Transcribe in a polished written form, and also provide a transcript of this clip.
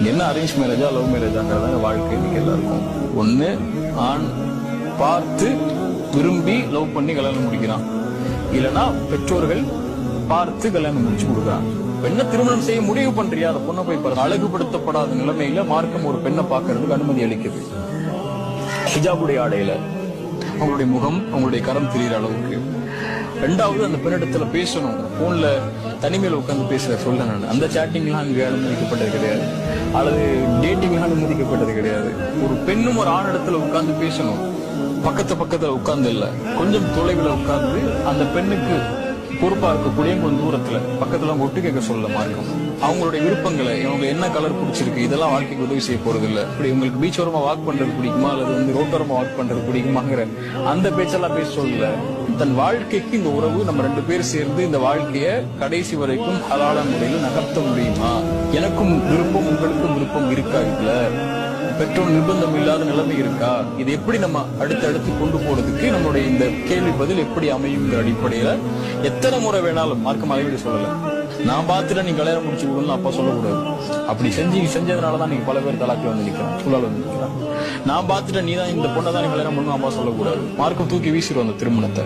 என்ன அரேஞ்ச் மேரேஜா லவ் மேரேஜாங்கிறதாங்க வாழ்க்கை இன்னைக்கு எல்லாருக்கும். ஒண்ணு ஆண் பார்த்து விரும்பி லவ் பண்ணி கல்யாணம் முடிக்கிறான், இல்லைன்னா பெற்றோர்கள் பார்த்து கல்யாணம் முடிச்சு கொடுக்குறான். பெண்ணை திருமணம் செய்ய முடிவு பண்றியா, அந்த பொண்ணை போய் பாரு. அழகுபடுத்தப்படாத நிலைமையில மார்க்கம் ஒரு பெண்ணை பார்க்கறதுக்கு அனுமதி அளிக்குது. ஹிஜாபுடைய ஆடையில அவங்களுடைய முகம் அவங்களுடைய கரம் தெரிகிற அளவுக்கு. ரெண்டாவது, அந்த பெண்ணிடத்துல பேசணும். போன்ல தனிமையில உட்காந்து பேசுற சொல்ல நான் அந்த சேட்டிங்லாம் அங்க அனுமதிக்கப்பட்டது கிடையாது, அல்லது டேட்டிங்லாம் அனுமதிக்கப்பட்டது கிடையாது. ஒரு பெண்ணும் ஒரு ஆண் இடத்துல உட்கார்ந்து பேசணும். பக்கத்துல உட்கார்ந்து இல்ல, கொஞ்சம் தொலைவில் உட்கார்ந்து அந்த பெண்ணுக்கு பொறுப்பா இருக்கக்கூடிய கொஞ்சம் தூரத்துல பக்கத்துல ஒட்டு கேட்க சொல்ல மார்க்கம். அவங்களுடைய விருப்பங்களை, இவங்க என்ன கலர் பிடிச்சிருக்கு, இதெல்லாம் வாழ்க்கைக்கு உதவி செய்ய போறது இல்ல. இப்படி உங்களுக்கு பீச் ஓரமா வாக் பண்றது பிடிக்குமா, அல்லது ரோட்டோரமா வாக் பண்றது பிடிக்குமாங்கிற அந்த பேச்செல்லாம் பேச சொல்லல. தன் வாழ்க்கைக்கு இந்த உறவு நம்ம ரெண்டு பேரும் சேர்ந்து இந்த வாழ்க்கைய கடைசி வரைக்கும் ஹலாலான முறையில் நகர்த்த முடியுமா, எனக்கும் விருப்பம் உங்களுக்கும் விருப்பம் இருக்கா, இதுல பெற்றோர் நிர்பந்தம் இல்லாத நிலைமை இருக்கா, இது எப்படி நம்ம அடுத்தடுத்து கொண்டு போறதுக்கு நம்மளுடைய இந்த கேள்வி பதில் எப்படி அமையுங்கிற அடிப்படையில எத்தனை முறை வேணாலும் மார்க்கம் அளவீடு சொல்லல. நான் பார்த்துட்டு நீ கல்யாணம் முடிச்சு விடணும் அப்பா சொல்லக்கூடாது. அப்படி செஞ்சதுனாலதான் நீங்க பல பேர் தலாக்கில் வந்து நிக்கிறான், சூழல் வந்து நிக்கிறான். நான் பார்த்துட்டு நீ தான் இந்த பொண்ணை தான் நீ கல்யாணம் பண்ணணும் அப்பா சொல்லக்கூடாது. மார்க்கம் தூக்கி வீசிடுவோம் அந்த திருமணத்தை.